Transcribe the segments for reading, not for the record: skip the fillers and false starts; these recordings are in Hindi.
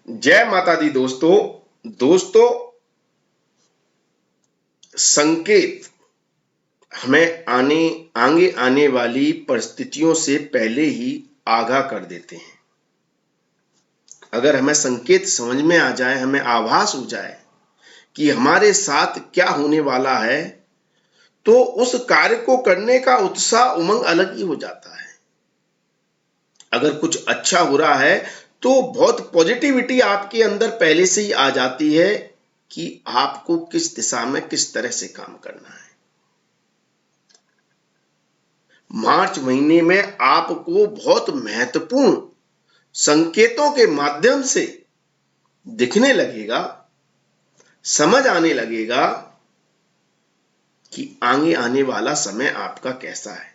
जय माता दी दोस्तों। दोस्तों, संकेत हमें आगे आने वाली परिस्थितियों से पहले ही आगाह कर देते हैं। अगर हमें संकेत समझ में आ जाए, हमें आभास हो जाए कि हमारे साथ क्या होने वाला है, तो उस कार्य को करने का उत्साह, उमंग अलग ही हो जाता है। अगर कुछ अच्छा हो रहा है तो बहुत पॉजिटिविटी आपके अंदर पहले से ही आ जाती है कि आपको किस दिशा में किस तरह से काम करना है। मार्च महीने में आपको बहुत महत्वपूर्ण संकेतों के माध्यम से दिखने लगेगा, समझ आने लगेगा कि आगे आने वाला समय आपका कैसा है।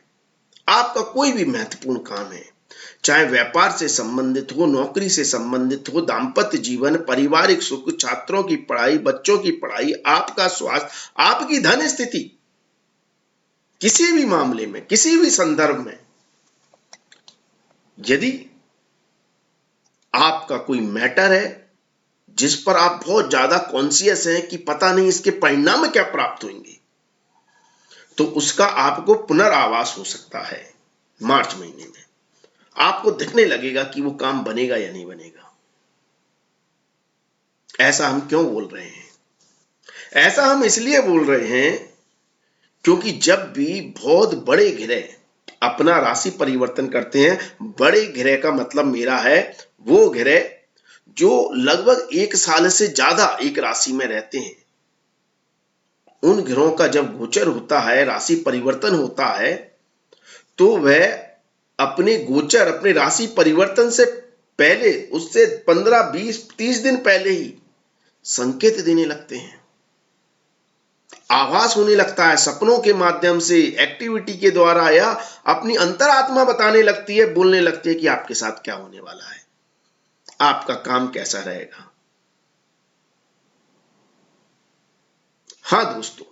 आपका कोई भी महत्वपूर्ण काम है, चाहे व्यापार से संबंधित हो, नौकरी से संबंधित हो, दाम्पत्य जीवन, पारिवारिक सुख, छात्रों की पढ़ाई, बच्चों की पढ़ाई, आपका स्वास्थ्य, आपकी धन स्थिति, किसी भी मामले में, किसी भी संदर्भ में, यदि आपका कोई मैटर है जिस पर आप बहुत ज्यादा कॉन्शियस हैं कि पता नहीं इसके परिणाम क्या प्राप्त होंगे, तो उसका आपको पुनरावास हो सकता है। मार्च महीने में आपको दिखने लगेगा कि वो काम बनेगा या नहीं बनेगा। ऐसा हम क्यों बोल रहे हैं? ऐसा हम इसलिए बोल रहे हैं क्योंकि जब भी बहुत बड़े ग्रह अपना राशि परिवर्तन करते हैं, बड़े ग्रह का मतलब मेरा है वो ग्रह जो लगभग 1 साल से ज्यादा एक राशि में रहते हैं, उन ग्रहों का जब गोचर होता है, राशि परिवर्तन होता है, तो वह अपने गोचर, अपने राशि परिवर्तन से पहले, उससे 15, 20, 30 दिन पहले ही संकेत देने लगते हैं। आभास होने लगता है, सपनों के माध्यम से, एक्टिविटी के द्वारा, या अपनी अंतरात्मा बताने लगती है, बोलने लगती है कि आपके साथ क्या होने वाला है, आपका काम कैसा रहेगा। हाँ दोस्तों,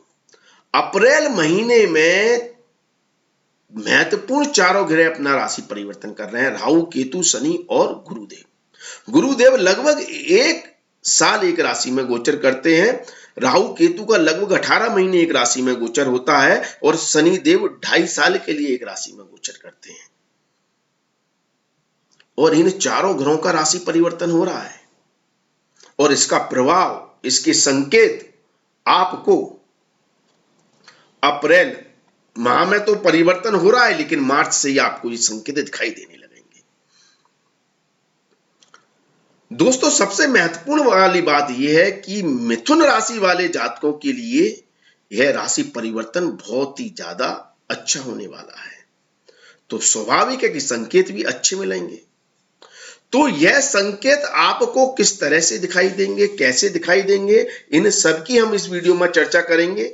अप्रैल महीने में महत्वपूर्ण चारों ग्रह अपना राशि परिवर्तन कर रहे हैं, राहु, केतु, शनि और गुरुदेव। गुरुदेव लगभग 1 साल एक राशि में गोचर करते हैं। राहु केतु का लगभग 18 महीने एक राशि में गोचर होता है और शनि देव 2.5 साल के लिए एक राशि में गोचर करते हैं। और इन चारों ग्रहों का राशि परिवर्तन हो रहा है और इसका प्रभाव, इसके संकेत आपको अप्रैल माह में तो परिवर्तन हो रहा है, लेकिन मार्च से ही आपको ये संकेत दिखाई देने लगेंगे। दोस्तों, सबसे महत्वपूर्ण वाली बात यह है कि मिथुन राशि वाले जातकों के लिए यह राशि परिवर्तन बहुत ही ज्यादा अच्छा होने वाला है। तो स्वाभाविक है कि संकेत भी अच्छे मिलेंगे। तो यह संकेत आपको किस तरह से दिखाई देंगे, कैसे दिखाई देंगे, इन सब की हम इस वीडियो में चर्चा करेंगे।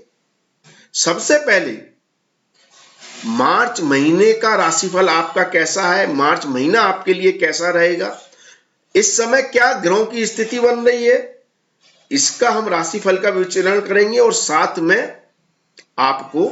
सबसे पहले मार्च महीने का राशिफल आपका कैसा है, मार्च महीना आपके लिए कैसा रहेगा, इस समय क्या ग्रहों की स्थिति बन रही है, इसका हम राशिफल का विश्लेषण करेंगे और साथ में आपको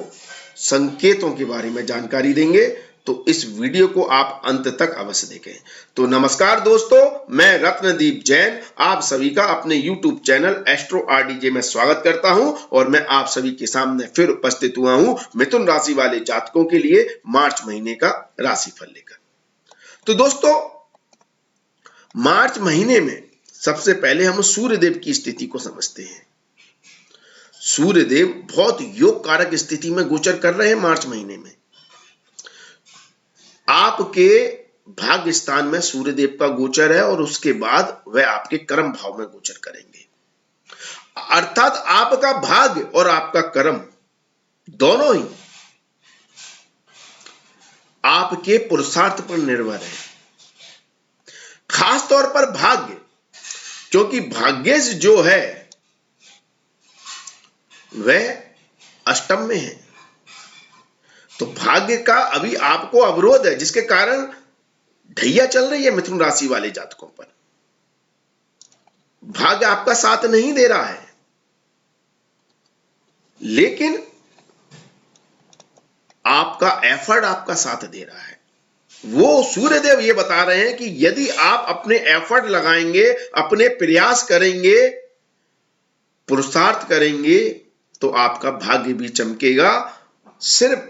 संकेतों के बारे में जानकारी देंगे। तो इस वीडियो को आप अंत तक अवश्य देखें। तो नमस्कार दोस्तों, मैं रत्नदीप जैन आप सभी का अपने YouTube चैनल एस्ट्रो आरडीजे में स्वागत करता हूं और मैं आप सभी के सामने फिर उपस्थित हुआ हूं मिथुन राशि वाले जातकों के लिए मार्च महीने का राशिफल लेकर। तो दोस्तों, मार्च महीने में सबसे पहले हम सूर्यदेव की स्थिति को समझते हैं। सूर्यदेव बहुत योग कारक स्थिति में गोचर कर रहे हैं मार्च महीने में। आपके भाग्य स्थान में सूर्यदेव का गोचर है और उसके बाद वह आपके कर्म भाव में गोचर करेंगे। अर्थात आपका भाग्य और आपका कर्म दोनों ही आपके पुरुषार्थ पर निर्भर है। खास तौर पर भाग्य, क्योंकि भाग्येश जो है वह अष्टम में है, तो भाग्य का अभी आपको अवरोध है, जिसके कारण ढैया चल रही है मिथुन राशि वाले जातकों पर। भाग्य आपका साथ नहीं दे रहा है, लेकिन आपका एफर्ट आपका साथ दे रहा है। वो सूर्यदेव ये बता रहे हैं कि यदि आप अपने एफर्ट लगाएंगे, अपने प्रयास करेंगे, पुरुषार्थ करेंगे, तो आपका भाग्य भी चमकेगा। सिर्फ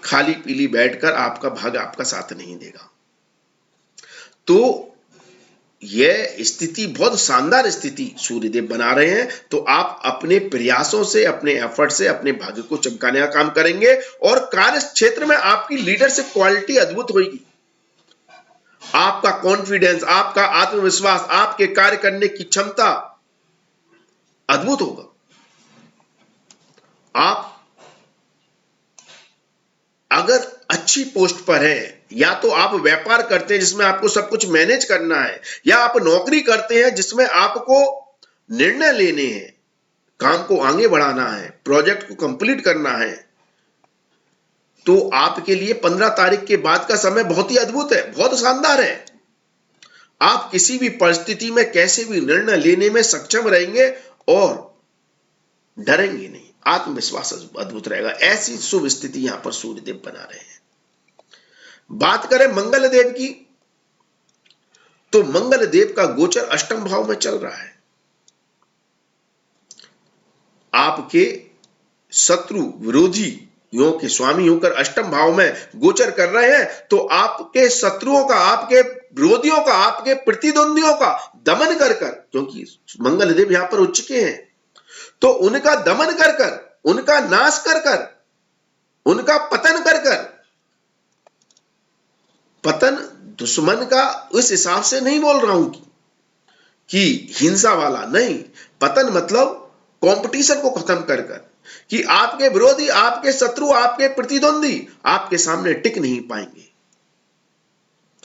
खाली पीली बैठकर आपका भाग्य आपका साथ नहीं देगा। तो यह स्थिति बहुत शानदार स्थिति सूर्यदेव बना रहे हैं। तो आप अपने प्रयासों से, अपने एफर्ट से अपने भाग्य को चमकाने का काम करेंगे और कार्य क्षेत्र में आपकी लीडरशिप क्वालिटी अद्भुत होगी। आपका कॉन्फिडेंस, आपका आत्मविश्वास, आपके कार्य करने की क्षमता अद्भुत होगा। आप अगर अच्छी पोस्ट पर है, या तो आप व्यापार करते हैं जिसमें आपको सब कुछ मैनेज करना है, या आप नौकरी करते हैं जिसमें आपको निर्णय लेने हैं, काम को आगे बढ़ाना है, प्रोजेक्ट को कंप्लीट करना है, तो आपके लिए 15 तारीख के बाद का समय बहुत ही अद्भुत है, बहुत शानदार है। आप किसी भी परिस्थिति में कैसे भी निर्णय लेने में सक्षम रहेंगे और डरेंगे नहीं, आत्मविश्वास अद्भुत रहेगा। ऐसी शुभ स्थिति यहां पर सूर्यदेव बना रहे हैं। बात करें मंगल देव की, तो मंगल देव का गोचर अष्टम भाव में चल रहा है। आपके शत्रु विरोधियों के स्वामी होकर अष्टम भाव में गोचर कर रहे हैं, तो आपके शत्रुओं का, आपके विरोधियों का, आपके प्रतिद्वंदियों का दमन कर कर, क्योंकि मंगल देव यहां पर उच्च के हैं, तो उनका दमन कर कर, उनका नाश कर कर, उनका पतन कर कर, पतन दुश्मन का उस हिसाब से नहीं बोल रहा हूं कि हिंसा वाला नहीं, पतन मतलब कंपटीशन को खत्म कर कर, कि आपके विरोधी, आपके शत्रु, आपके प्रतिद्वंदी आपके सामने टिक नहीं पाएंगे।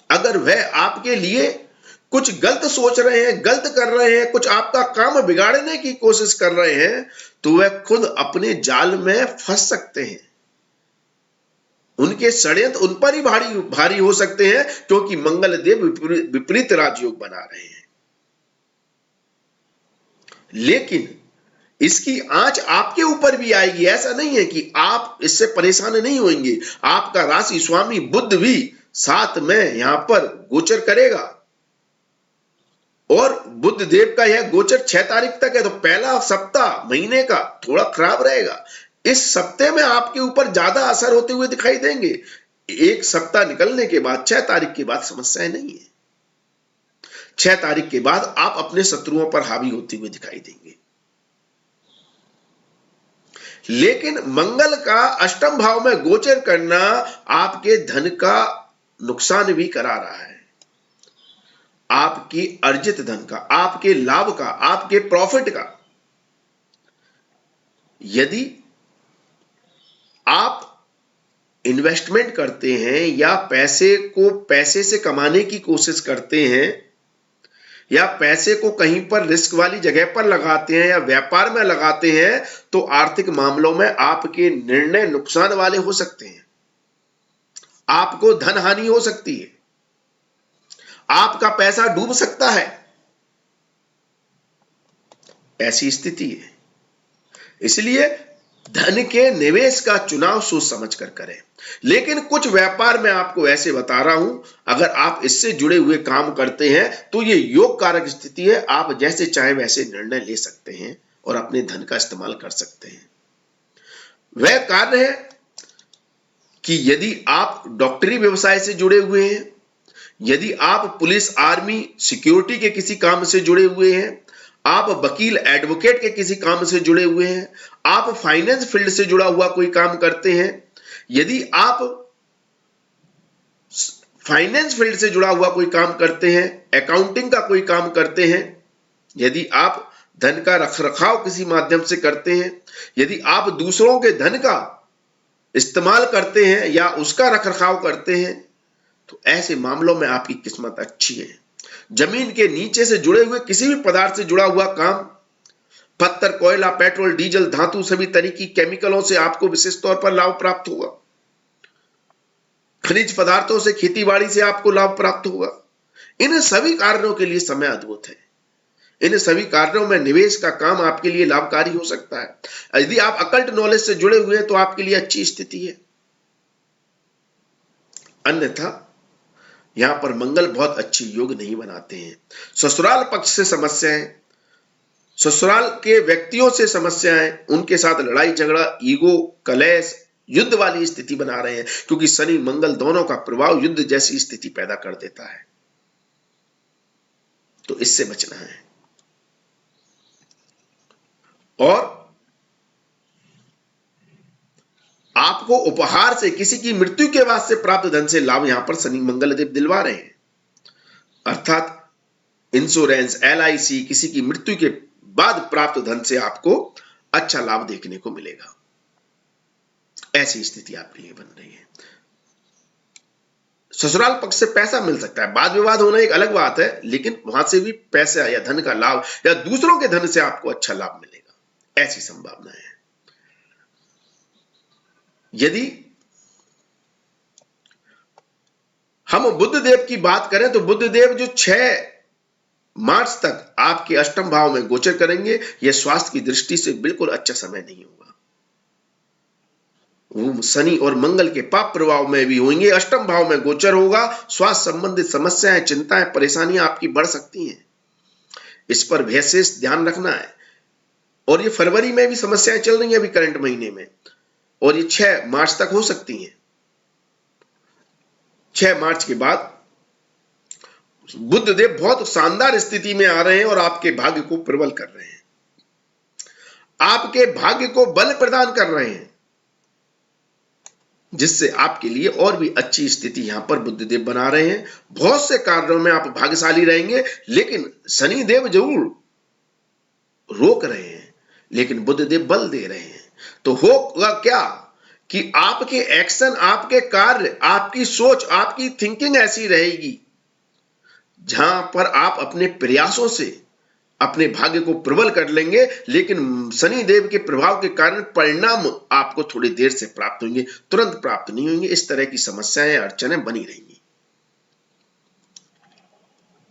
अगर वह आपके लिए कुछ गलत सोच रहे हैं, गलत कर रहे हैं, कुछ आपका काम बिगाड़ने की कोशिश कर रहे हैं, तो वह खुद अपने जाल में फंस सकते हैं। उनके षड्यंत्र उन पर ही भारी भारी हो सकते हैं, क्योंकि मंगल देव विपरीत राजयोग बना रहे हैं। लेकिन इसकी आंच आपके ऊपर भी आएगी। ऐसा नहीं है कि आप इससे परेशान नहीं होंगे। आपका राशि स्वामी बुध भी साथ में यहां पर गोचर करेगा, और बुध देव का यह गोचर 6 तारीख तक है। तो पहला सप्ताह महीने का थोड़ा खराब रहेगा। इस सप्ताह में आपके ऊपर ज्यादा असर होते हुए दिखाई देंगे। एक सप्ताह निकलने के बाद 6 तारीख के बाद समस्याएं नहीं है। 6 तारीख के बाद आप अपने शत्रुओं पर हावी होते हुए दिखाई देंगे। लेकिन मंगल का अष्टम भाव में गोचर करना आपके धन का नुकसान भी करा रहा है। आपकी अर्जित धन का, आपके लाभ का, आपके प्रॉफिट का। यदि आप इन्वेस्टमेंट करते हैं या पैसे को पैसे से कमाने की कोशिश करते हैं, या पैसे को कहीं पर रिस्क वाली जगह पर लगाते हैं या व्यापार में लगाते हैं, तो आर्थिक मामलों में आपके निर्णय नुकसान वाले हो सकते हैं। आपको धन हानि हो सकती है, आपका पैसा डूब सकता है। ऐसी स्थिति है। इसलिए धन के निवेश का चुनाव सोच समझ कर करें। लेकिन कुछ व्यापार में आपको ऐसे बता रहा हूं, अगर आप इससे जुड़े हुए काम करते हैं तो ये योग कारक स्थिति है। आप जैसे चाहे वैसे निर्णय ले सकते हैं और अपने धन का इस्तेमाल कर सकते हैं। वह कार्य है कि यदि आप डॉक्टरी व्यवसाय से जुड़े हुए हैं, यदि आप पुलिस, आर्मी, सिक्योरिटी के किसी काम से जुड़े हुए हैं, आप वकील, एडवोकेट के किसी काम से जुड़े हुए हैं, आप फाइनेंस फील्ड से जुड़ा हुआ कोई काम करते हैं, यदि आप फाइनेंस फील्ड से जुड़ा हुआ कोई काम करते हैं, अकाउंटिंग का कोई काम करते हैं, यदि आप धन का रखरखाव किसी माध्यम से करते हैं, यदि आप दूसरों के धन का इस्तेमाल करते हैं या उसका रखरखाव करते हैं, तो ऐसे मामलों में आपकी किस्मत अच्छी है। जमीन के नीचे से जुड़े हुए किसी भी पदार्थ से जुड़ा हुआ काम, पत्थर, कोयला, पेट्रोल, डीजल, धातु, सभी तरह की केमिकलों से आपको विशेष तौर पर लाभ प्राप्त होगा। खनिज पदार्थों से, खेतीबाड़ी से आपको लाभ प्राप्त होगा। इन सभी कारणों के लिए समय अद्भुत है। इन सभी कारणों में निवेश का काम आपके लिए लाभकारी हो सकता है। यदि आप अकल्ट नॉलेज से जुड़े हुए हैं तो आपके लिए अच्छी स्थिति है। अन्यथा यहां पर मंगल बहुत अच्छी योग नहीं बनाते हैं। ससुराल पक्ष से समस्याएं, ससुराल के व्यक्तियों से समस्याएं, उनके साथ लड़ाई झगड़ा, ईगो, कलेश, युद्ध वाली स्थिति बना रहे हैं, क्योंकि शनि मंगल दोनों का प्रभाव युद्ध जैसी स्थिति पैदा कर देता है, तो इससे बचना है। और आपको उपहार से, किसी की मृत्यु के बाद से प्राप्त धन से लाभ यहां पर शनि मंगल देव दिलवा रहे हैं, अर्थात इंश्योरेंस, LIC, किसी की मृत्यु के बाद प्राप्त धन से आपको अच्छा लाभ देखने को मिलेगा। ऐसी स्थिति आपके लिए बन रही है। ससुराल पक्ष से पैसा मिल सकता है, वाद विवाद होना एक अलग बात है, लेकिन वहां से भी पैसा या धन का लाभ या दूसरों के धन से आपको अच्छा लाभ मिलेगा, ऐसी संभावना है। यदि हम बुध देव की बात करें तो बुध देव जो 6 मार्च तक आपके अष्टम भाव में गोचर करेंगे, यह स्वास्थ्य की दृष्टि से बिल्कुल अच्छा समय नहीं होगा। वो शनि और मंगल के पाप प्रभाव में भी होंगे, अष्टम भाव में गोचर होगा, स्वास्थ्य संबंधित समस्याएं, चिंताएं, परेशानियां आपकी बढ़ सकती हैं, इस पर विशेष ध्यान रखना है। और ये फरवरी में भी समस्याएं चल रही हैं अभी करंट महीने में, और ये 6 मार्च तक हो सकती हैं। 6 मार्च के बाद बुध देव बहुत शानदार स्थिति में आ रहे हैं और आपके भाग्य को प्रबल कर रहे हैं, आपके भाग्य को बल प्रदान कर रहे हैं, जिससे आपके लिए और भी अच्छी स्थिति यहां पर बुध देव बना रहे हैं। बहुत से कार्यों में आप भाग्यशाली रहेंगे, लेकिन शनि देव जरूर रोक रहे हैं, लेकिन बुध देव बल दे रहे हैं। तो होगा क्या कि आपके एक्शन, आपके कार्य, आपकी सोच, आपकी थिंकिंग ऐसी रहेगी जहां पर आप अपने प्रयासों से अपने भाग्य को प्रबल कर लेंगे, लेकिन शनि देव के प्रभाव के कारण परिणाम आपको थोड़ी देर से प्राप्त होंगे, तुरंत प्राप्त नहीं होंगे। इस तरह की समस्याएं, अड़चनें बनी रहेंगी।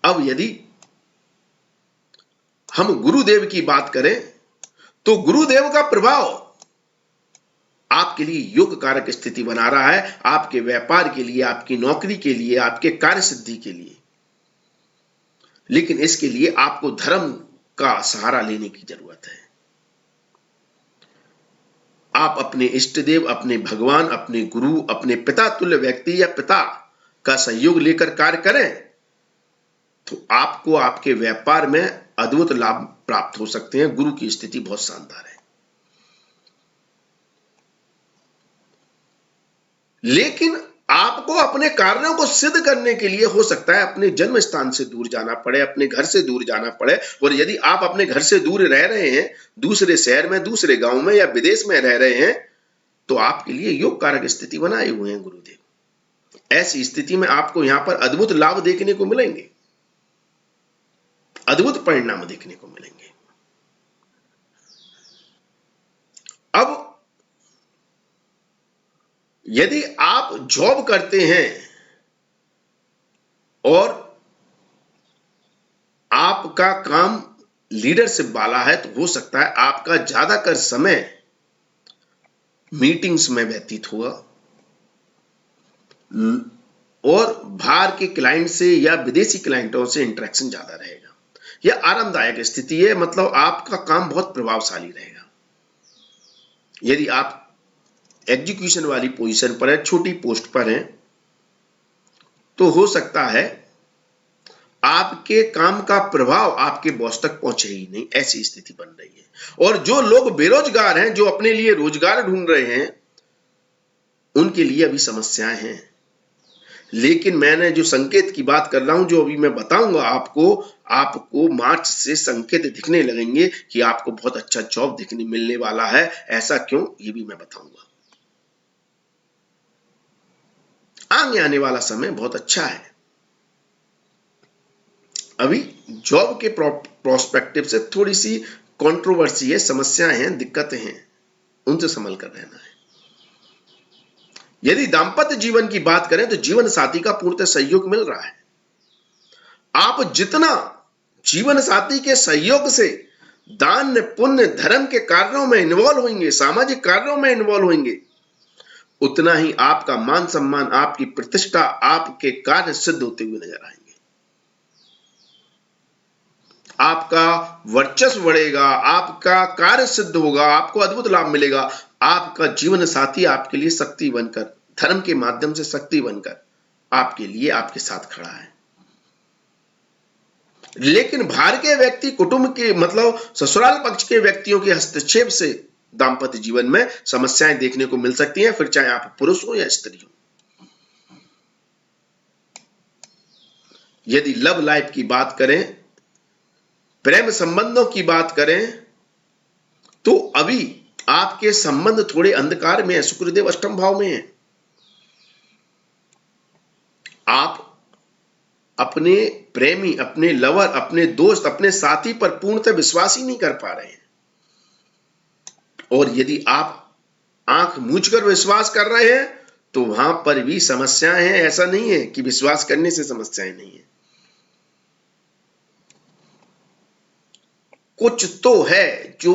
अब यदि हम गुरुदेव की बात करें तो गुरुदेव का प्रभाव आपके लिए योग कारक स्थिति बना रहा है, आपके व्यापार के लिए, आपकी नौकरी के लिए, आपके कार्य सिद्धि के लिए। लेकिन इसके लिए आपको धर्म का सहारा लेने की जरूरत है। आप अपने इष्ट देव, अपने भगवान, अपने गुरु, अपने पिता तुल्य व्यक्ति या पिता का सहयोग लेकर कार्य करें तो आपको आपके व्यापार में अद्भुत लाभ प्राप्त हो सकते हैं। गुरु की स्थिति बहुत शानदार है। लेकिन आपको अपने कार्यों को सिद्ध करने के लिए हो सकता है अपने जन्म स्थान से दूर जाना पड़े, अपने घर से दूर जाना पड़े। और यदि आप अपने घर से दूर रह रहे हैं, दूसरे शहर में, दूसरे गांव में या विदेश में रह रहे हैं, तो आपके लिए योग कारक स्थिति बनाए हुए हैं गुरुदेव। ऐसी स्थिति में आपको यहां पर अद्भुत लाभ देखने को मिलेंगे, अद्भुत परिणाम देखने को मिलेंगे। अब यदि आप जॉब करते हैं और आपका काम लीडरशिप वाला है, तो हो सकता है आपका ज्यादातर समय मीटिंग्स में व्यतीत होगा और बाहर के क्लाइंट से या विदेशी क्लाइंटों से इंटरेक्शन ज्यादा रहेगा। यह आरामदायक स्थिति है, मतलब आपका काम बहुत प्रभावशाली रहेगा। यदि आप एग्जीक्यूशन वाली पोजीशन पर है, छोटी पोस्ट पर है, तो हो सकता है आपके काम का प्रभाव आपके बॉस तक पहुंचे ही नहीं, ऐसी स्थिति बन रही है। और जो लोग बेरोजगार हैं, जो अपने लिए रोजगार ढूंढ रहे हैं, उनके लिए अभी समस्याएं हैं। लेकिन मैंने जो संकेत की बात कर रहा हूं, जो अभी मैं बताऊंगा आपको मार्च से संकेत दिखने लगेंगे कि आपको बहुत अच्छा जॉब दिखने मिलने वाला है। ऐसा क्यों, ये भी मैं बताऊंगा। आगे आने वाला समय बहुत अच्छा है। अभी जॉब के प्रोस्पेक्टिव से थोड़ी सी कंट्रोवर्सी है, समस्याएं हैं, दिक्कतें हैं, उनसे संभल कर रहना है। यदि दाम्पत्य जीवन की बात करें तो जीवन साथी का पूर्णतः सहयोग मिल रहा है। आप जितना जीवन साथी के सहयोग से दान पुण्य धर्म के कार्यों में इन्वॉल्व होंगे, सामाजिक कार्यों में इन्वॉल्व होंगे, उतना ही आपका मान सम्मान, आपकी प्रतिष्ठा, आपके कार्य सिद्ध होते हुए नजर आएंगे। आपका वर्चस्व बढ़ेगा, आपका कार्य सिद्ध होगा, आपको अद्भुत लाभ मिलेगा। आपका जीवन साथी आपके लिए शक्ति बनकर, धर्म के माध्यम से शक्ति बनकर आपके लिए आपके साथ खड़ा है। लेकिन बाहर के व्यक्ति, कुटुंब के मतलब ससुराल पक्ष के व्यक्तियों के हस्तक्षेप से दाम्पत्य जीवन में समस्याएं देखने को मिल सकती हैं, फिर चाहे आप पुरुष हो या स्त्री हो। यदि लव लाइफ की बात करें, प्रेम संबंधों की बात करें, तो अभी आपके संबंध थोड़े अंधकार में है। शुक्रदेव अष्टम भाव में है। आप अपने प्रेमी, अपने लवर, अपने दोस्त, अपने साथी पर पूर्णतः विश्वास ही नहीं कर पा रहे हैं। और यदि आप आंख मूंझकर विश्वास कर रहे हैं तो वहां पर भी समस्याएं हैं। ऐसा नहीं है कि विश्वास करने से समस्याएं नहीं है। कुछ तो है जो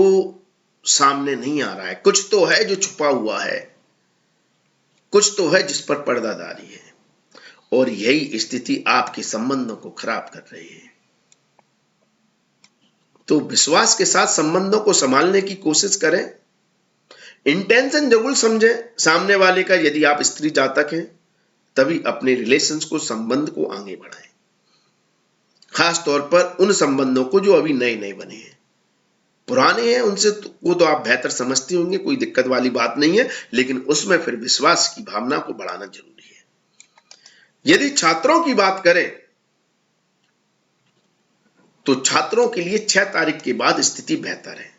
सामने नहीं आ रहा है, कुछ तो है जो छुपा हुआ है, कुछ तो है जिस पर पर्दादारी है, और यही स्थिति आपके संबंधों को खराब कर रही है। तो विश्वास के साथ संबंधों को संभालने की कोशिश करें। इंटेंशन जरूर समझें सामने वाले का। यदि आप स्त्री जातक हैं तभी अपने रिलेशंस को, संबंध को आगे बढ़ाएं। खास तौर पर उन संबंधों को जो अभी नए नए बने हैं। पुराने हैं उनसे वो तो आप बेहतर समझते होंगे, कोई दिक्कत वाली बात नहीं है, लेकिन उसमें फिर विश्वास की भावना को बढ़ाना जरूरी है। यदि छात्रों की बात करें तो छात्रों के लिए 6 तारीख के बाद स्थिति बेहतर है।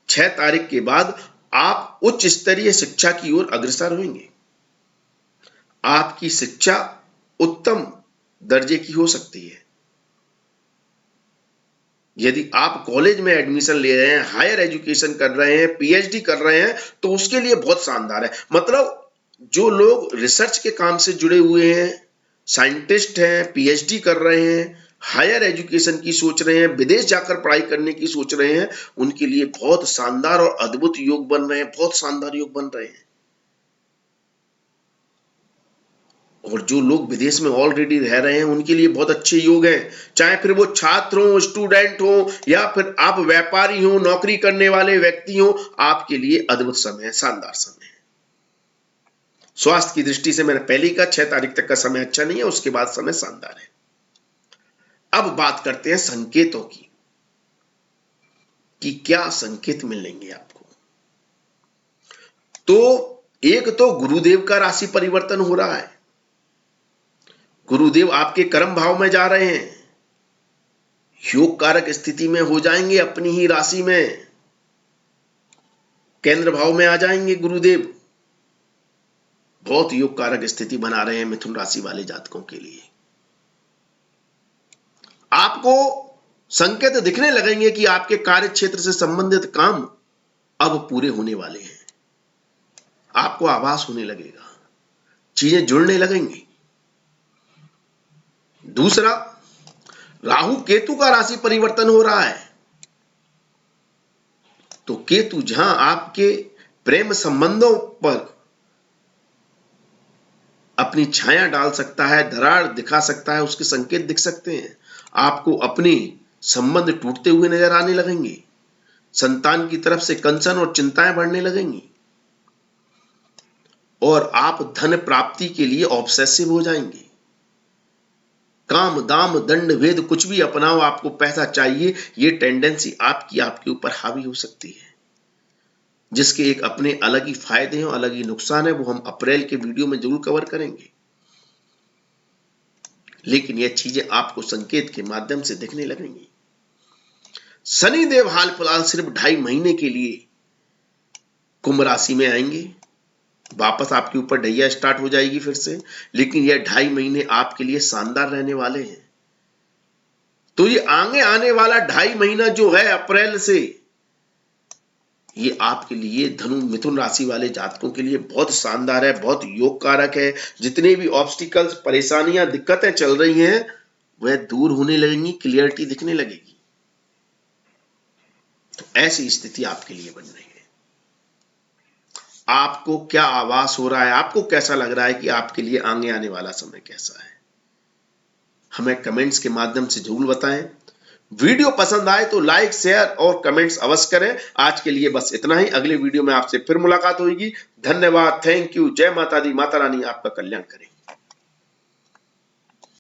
6 तारीख के बाद आप उच्च स्तरीय शिक्षा की ओर अग्रसर होंगे। आपकी शिक्षा उत्तम दर्जे की हो सकती है। यदि आप कॉलेज में एडमिशन ले रहे हैं, हायर एजुकेशन कर रहे हैं, पीएचडी कर रहे हैं, तो उसके लिए बहुत शानदार है। मतलब जो लोग रिसर्च के काम से जुड़े हुए हैं, साइंटिस्ट हैं, पीएचडी कर रहे हैं, हायर एजुकेशन की सोच रहे हैं, विदेश जाकर पढ़ाई करने की सोच रहे हैं, उनके लिए बहुत शानदार और अद्भुत योग बन रहे हैं, बहुत शानदार योग बन रहे हैं। और जो लोग विदेश में ऑलरेडी रह रहे हैं उनके लिए बहुत अच्छे योग हैं। चाहे फिर वो छात्र हो, स्टूडेंट हो, या फिर आप व्यापारी हो, नौकरी करने वाले व्यक्ति हो, आपके लिए अद्भुत समय है, शानदार समय है। स्वास्थ्य की दृष्टि से मैंने पहले ही कहा 6 तारीख तक का समय अच्छा नहीं है, उसके बाद समय शानदार है। अब बात करते हैं संकेतों की कि क्या संकेत मिलेंगे आपको। तो एक तो गुरुदेव का राशि परिवर्तन हो रहा है। गुरुदेव आपके कर्म भाव में जा रहे हैं, योग कारक स्थिति में हो जाएंगे, अपनी ही राशि में केंद्र भाव में आ जाएंगे गुरुदेव। बहुत योग कारक स्थिति बना रहे हैं मिथुन राशि वाले जातकों के लिए। आपको संकेत दिखने लगेंगे कि आपके कार्य क्षेत्र से संबंधित काम अब पूरे होने वाले हैं। आपको आभास होने लगेगा, चीजें जुड़ने लगेंगी। दूसरा, राहु केतु का राशि परिवर्तन हो रहा है। तो केतु जहां आपके प्रेम संबंधों पर अपनी छाया डाल सकता है, दरार दिखा सकता है, उसके संकेत दिख सकते हैं। आपको अपने संबंध टूटते हुए नजर आने लगेंगे। संतान की तरफ से कंसर्न और चिंताएं बढ़ने लगेंगी, और आप धन प्राप्ति के लिए ऑब्सेसिव हो जाएंगे। काम दाम दंड भेद कुछ भी अपनाओ, आपको पैसा चाहिए, ये टेंडेंसी आपके ऊपर हावी हो सकती है, जिसके एक अपने अलग ही फायदे हैं और अलग ही नुकसान है। वो हम अप्रैल के वीडियो में जरूर कवर करेंगे। लेकिन यह चीजें आपको संकेत के माध्यम से दिखने लगेंगी। शनि देव हाल फिलहाल सिर्फ 2.5 महीने के लिए कुंभ राशि में आएंगे। वापस आपके ऊपर ढैया स्टार्ट हो जाएगी फिर से, लेकिन यह 2.5 महीने आपके लिए शानदार रहने वाले हैं। तो ये आगे आने वाला 2.5 महीना जो है अप्रैल से, ये आपके लिए धनु मिथुन राशि वाले जातकों के लिए बहुत शानदार है, बहुत योग कारक है। जितने भी ऑब्स्टिकल्स, परेशानियां, दिक्कतें चल रही हैं वह दूर होने लगेंगी, क्लियरिटी दिखने लगेगी। तो ऐसी स्थिति आपके लिए बन रही है। आपको क्या आभास हो रहा है, आपको कैसा लग रहा है कि आपके लिए आगे आने वाला समय कैसा है? हमें कमेंट्स के माध्यम से जरूर बताएं। वीडियो पसंद आए तो लाइक, शेयर और कमेंट्स अवश्य करें। आज के लिए बस इतना ही। अगले वीडियो में आपसे फिर मुलाकात होगी। धन्यवाद, थैंक यू। जय माता दी, माता रानी आपका कल्याण करे।